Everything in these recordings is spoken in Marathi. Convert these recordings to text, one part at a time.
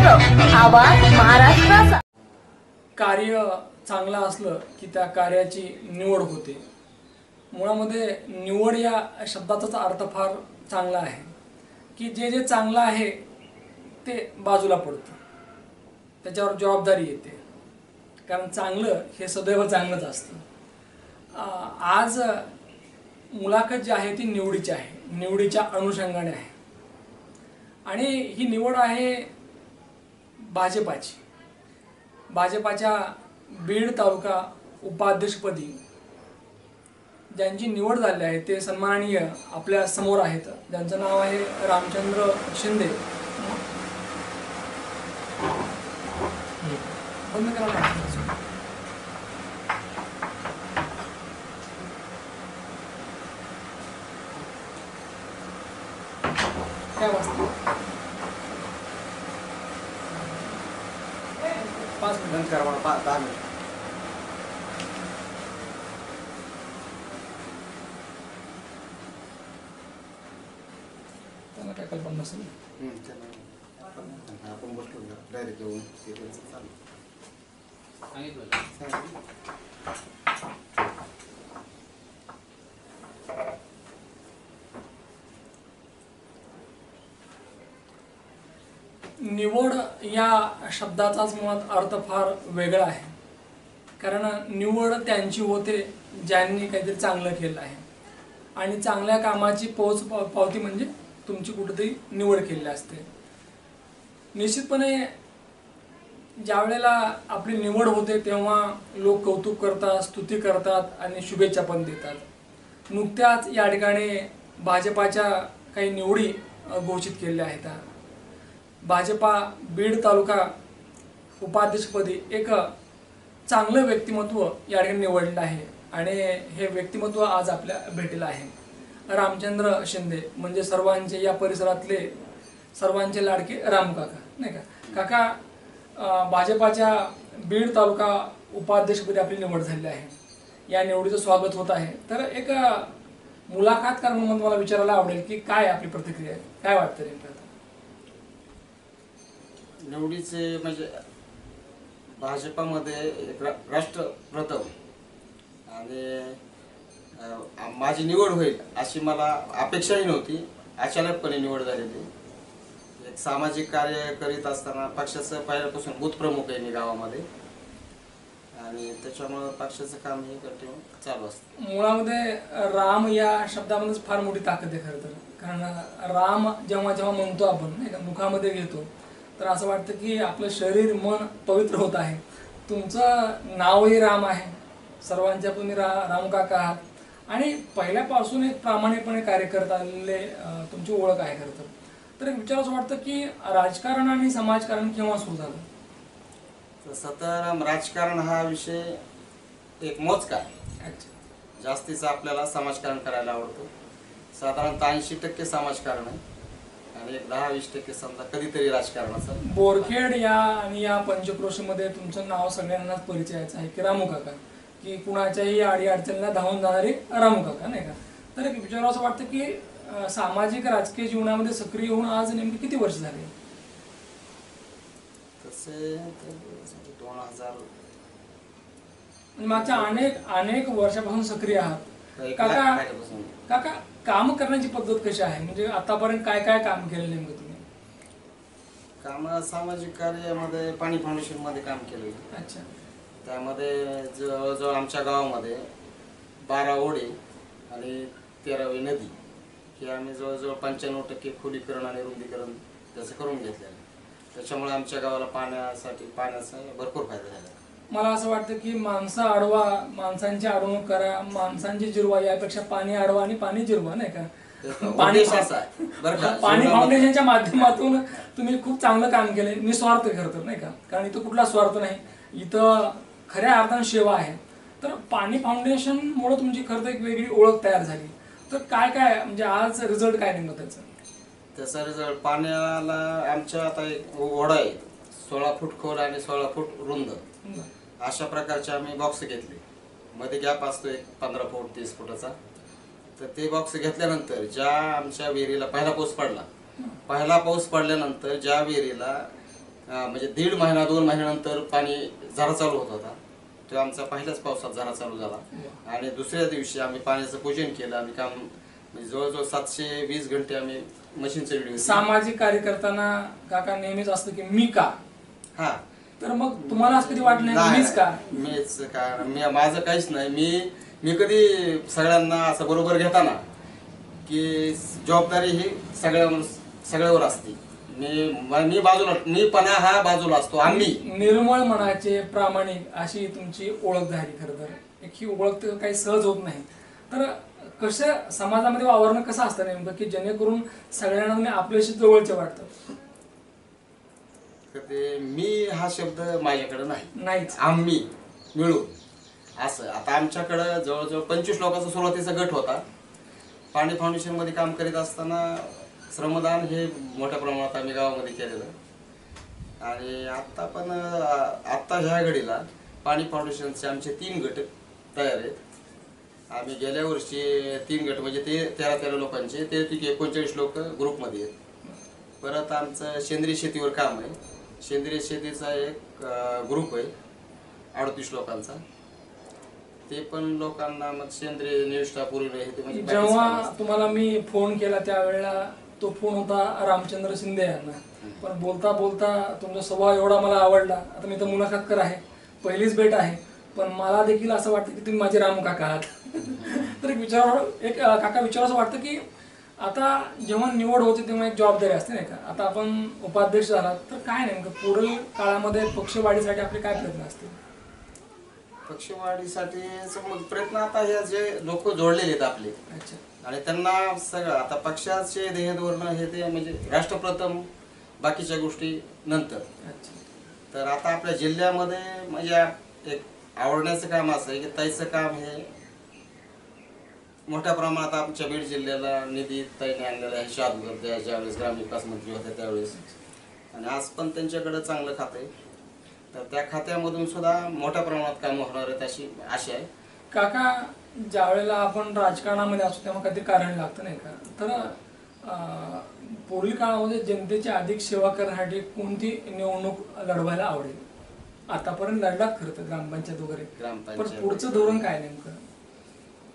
आवाज महाराष्ट्राचा। कार्य चांगलं असलं की त्या कार्याची निवड होते। मुळामध्ये निवड या शब्दाचाच अर्थ फार चांगला आहे की जे जे चांगलं आहे ते बाजूला पडतं, त्याच्यावर जबाबदारी येते, कारण चांगलं हे सदैव चांगलंच असतं। आज मुलाखत जी आहे ती निवडीची आहे, निवडीच्या अनुषंगाने आहे आणि ही निवड आहे भाजपाच्या बीड तालुका उपाध्यक्षपदी ज्यांची निवड झाली आहे ते सन्माननीय आपल्या समोर आहेत, ज्यांचं नाव आहे रामचंद्र शिंदे। बंद करा काय वाजता 5 मिनिट करा मला 10 मिनिट। त्याला काय कल्पना नसेल आपण बसलो डायरेक्ट येऊन चालू निवड या शब्दाचाच मुळात अर्थ फार वेगळा आहे, कारण निवड त्यांची होते ज्यांनी काहीतरी चांगलं केलं आहे आणि चांगल्या कामाची पोच पावती म्हणजे तुमची कुठेतरी निवड केलेली असते। निश्चितपणे ज्या वेळेला आपली निवड होते तेव्हा लोक कौतुक करतात, स्तुती करतात आणि शुभेच्छा पण देतात। नुकत्याच या ठिकाणी भाजपाच्या काही निवडी घोषित केलेल्या आहेत। भाजपा बीड तालुका उपाध्यक्षपदी एक चांगलं व्यक्तिमत्व या ठिकाणी निवडलं आहे आणि हे व्यक्तिमत्व आज आपल्या भेटीला आहे। रामचंद्र शिंदे म्हणजे सर्वांचे या परिसरातले सर्वांचे लाडके राम काका, नाही का काका? भाजपाच्या बीड तालुका उपाध्यक्षपदी आपली निवड झाली आहे, या निवडीचं स्वागत होत आहे। तर एक मुलाखतकार म्हणून मला विचारायला आवडेल की काय आपली प्रतिक्रिया आहे, काय वाटतं नेमकं? निवडीचे म्हणजे भाजपामध्ये एक राष्ट्र प्रथम आणि माझी निवड होईल अशी मला अपेक्षाही नव्हती। अचानकपणे निवड झालेली। एक सामाजिक कार्य करीत असताना पक्षाचं पहिल्यापासून बूथ प्रमुख आहे मी गावामध्ये आणि त्याच्यामुळे पक्षाचं काम हे कंटिन्यू चालू असतं। मुळामध्ये राम या शब्दामध्येच फार मोठी ताकद आहे खरं तर, कारण राम जेव्हा जेव्हा म्हणतो आपण, नाही का, मुखामध्ये घेतो तर असं वाटतं की आपलं शरीर मन पवित्र होत आहे। तुमचं नावही राम आहे, सर्वांच्या तुम्ही राम काका आहात आणि पहिल्यापासून एक प्रामाणिकपणे कार्य करत आलेले तुमची ओळख आहे खरं तर। तर एक विचार असं वाटतं की राजकारण आणि समाजकारण केव्हा सुरू झालं? तसं तर राजकारण हा विषय एक मोजका आहे। जास्तीचं आपल्याला समाजकारण करायला आवडतं। साधारणतः 80% समाजकारण आहे आणि एक 10-20% समजा कधीतरी राजकारणाचं। बोरखेड या आणि या पंचक्रोशीमध्ये तुमचं नाव सगळ्यांनाच परिचयाचं आहे की रामू काका, की कुणाच्याही अडी अडचणीला धावून जाणारे रामू काका, नाही का? तर एक विचार असं वाटतं की सामाजिक राजकीय जीवनामध्ये सक्रिय होऊन आज नेमकी किती वर्ष झाली? तसे 2000 मागच्या अनेक वर्षापासून सक्रिय आहात काका। काका, काम करण्याची पद्धत कशी आहे, म्हणजे आतापर्यंत काय काय काम केलं नेमकं तुम्ही? काम सामाजिक कार्यामध्ये पाणी फाउंडेशन मध्ये काम केलं। अच्छा। त्यामध्ये जवळजवळ आमच्या गावामध्ये 12 ओढे आणि 13वी नदी हे आम्ही जवळजवळ 95% खोलीकरण आणि रुंदीकरण त्याचं करून घेतलेलं। त्याच्यामुळे आमच्या गावाला पाण्याचा भरपूर फायदा झाला। मला असं वाटतं की माणसं अडवा, माणसांची अडवणूक करा, माणसांची जिरवा यापेक्षा पाणी अडवा आणि पाणी जिरवा, नाही का? पाणी फाउंडेशनच्या माध्यमातून तुम्ही खूप चांगलं काम केलंय, निस्वार्थ खरं तर, नाही का? कारण इथं कुठला स्वार्थ नाही, इथं खऱ्या अर्थाने सेवा आहे। तर पाणी फाउंडेशन मुळे तुमची खरं तर एक वेगळी ओळख तयार झाली। तर काय काय म्हणजे आज रिझल्ट काय नेमकं त्याचा रिझल्ट? पाण्याला आमच्या आता एक ओढा आहे 16 फूट खोल आणि 16 फूट रुंद, अशा प्रकारचे आम्ही बॉक्स घेतले। मध्ये गॅप असतो एक 15 फूट 30 फुटाचा। तर ते बॉक्स घेतल्यानंतर ज्या आमच्या विहिरीला पहिला पाऊस पडल्यानंतर ज्या विहिरीला म्हणजे 1.5 महिना 2 महिन्यानंतर पाणी झरा चालू होत होता. तो आमचा पहिल्याच पावसात झरा चालू झाला. आणि दुसऱ्या दिवशी आम्ही पाण्याचं पूजन केलं. आम्ही काम म्हणजे जवळजवळ 720 घंटे आम्ही मशीन चढली होती. सामाजिक कार्य करताना काका नेहमीच असतं की मी का, हा, तर मग तुम्हाला असं कधी वाटलं नाही मीच का? मीच का, माझं काहीच नाही. मी कधी सगळ्यांना असं बरोबर घेताना की जबाबदारी ही सगळ्यावर असते. मीपणा हा बाजूला असतो. आम्ही निर्मळ मनाचे प्रामाणिक अशी तुमची ओळख झाली. खरं तर ही ओळख तर काही सहज होत नाही. तर कसं समाजामध्ये वावरणं कसं असतं नेमकं की जेणेकरून सगळ्यांना तुम्ही आपल्याशी जवळचे वाटतं? ते मी हा शब्द माझ्याकडे नाहीच. आम्ही मिळून असं. आता आमच्याकडं जवळजवळ 25 लोकांचा सुरुवातीचा गट होता. पाणी फाउंडेशन मध्ये काम करीत असताना श्रमदान हे मोठ्या प्रमाणात आम्ही गावामध्ये केलेलं. आणि आता ह्या घडीला पाणी फाउंडेशनचे आमचे 3 गट तयार आहेत. आम्ही गेल्या वर्षी 3 गट म्हणजे ते 13 लोकांचे, ते 39 लोक ग्रुपमध्ये आहेत. परत आमचं सेंद्रिय शेतीवर काम आहे. सेंद्रिय शेतीचा एक ग्रुप आहे 38 लोकांचा. ते पण लोकांना मग सेंद्रिय निष्ठापूर्वी हे म्हणजे जेव्हा तुम्हाला मी फोन केला त्यावेळेला तो फोन होता रामचंद्र शिंदे यांना. पण बोलता बोलता तुमचा स्वभाव एवढा मला आवडला. आता मी तर मुलाखतकार आहे, पहिलीच भेट आहे, पण मला देखील असं वाटतं की तुम्ही माझे रामू काका आहात. तर एक काका विचारावं वाटतं की आता जेव्हा निवड होते तेव्हा एक जबाबदारी असते नाही का. आता आपण उपाध्यक्ष झाला तर काय नेमकं पुढील काळामध्ये पक्षवाढीसाठी आपले काय प्रयत्न असतील? पक्षवाढीसाठी प्रयत्न आता हे जे लोक जोडलेले आहेत आपले, आणि त्यांना सगळं आता पक्षाचे ध्येय धोरण हे ते म्हणजे राष्ट्रप्रथम, बाकीच्या गोष्टी नंतर. तर आता आपल्या जिल्ह्यामध्ये म्हणजे एक आवडण्याचं काम असं आहे की ताईचं काम हे मोठ्या प्रमाणात आमच्या बीड जिल्ह्याला निधी ताईने आणलेला आहे. शहादूर ज्यावेळेस ग्रामविकास मंत्री होते त्यावेळेस, आणि आज पण त्यांच्याकडे चांगलं खातं आहे. तर त्या खात्यामधून सुद्धा मोठ्या प्रमाणात काम होणार आहेत अशी आशा आहे. काका, ज्या वेळेला आपण राजकारणामध्ये असतो तेव्हा कधी कारण लागतं नाही का. तर पुढील काळामध्ये जनतेची अधिक सेवा करण्यासाठी कोणती निवडणूक लढवायला आवडेल? आतापर्यंत लढलात खरं तर ग्रामपंचायत वगैरे, पण पुढचं धोरण काय नेमकं?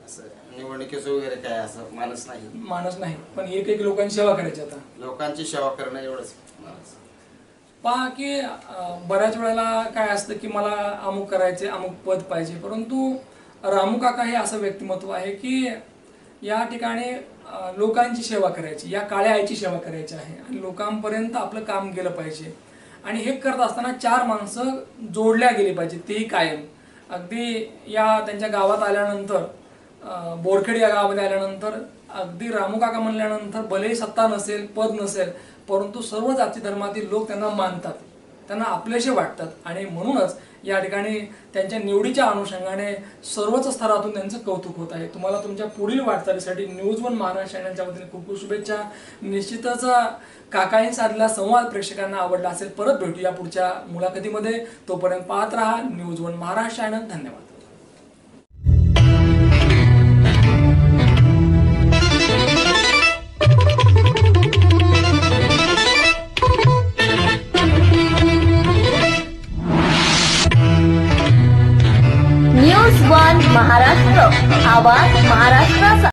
असं निवडणुकीचं वगैरे काय असं मानस नाही, पण एक लोकांची सेवा करायची. आता लोकांची सेवा करणं एवढंच मानस. पहा की बऱ्याच वेळेला काय असतं की मला अमुक करायचे, अमुक पद पाहिजे, परंतु रामू काका हे असं व्यक्तिमत्व आहे की या ठिकाणी लोकांची सेवा करायची, या काळ्या आईची सेवा करायची आहे आणि लोकांपर्यंत आपलं काम गेलं पाहिजे. आणि हे करत असताना 4 माणसं जोडल्या गेली पाहिजे, तेही कायम. अगदी या त्यांच्या गावात आल्यानंतर, बोरखेड या गावामध्ये आल्यानंतर, अगदी रामू काका म्हणल्यानंतर भलेही सत्ता नसेल, पद नसेल, परंतु सर्व जाती धर्मातील लोक त्यांना मानतात, त्यांना आपलेसे वाटतात. आणि म्हणूनच या ठिकाणी त्यांच्या निवडीच्या अनुषंगाने सर्वच स्तरातून त्यांचं कौतुक होत आहे. तुम्हाला तुमच्या पुढील वाटचालीसाठी न्यूज1 महाराष्ट्र चॅनलच्या वतीने खूप खूप शुभेच्छा. निश्चितच काकांनी साधलेला संवाद प्रेक्षकांना आवडला असेल. परत भेटूया पुढच्या मुलाखतीमध्ये. तोपर्यंत पाहत राहा न्यूज1 महाराष्ट्र चॅनल. धन्यवाद.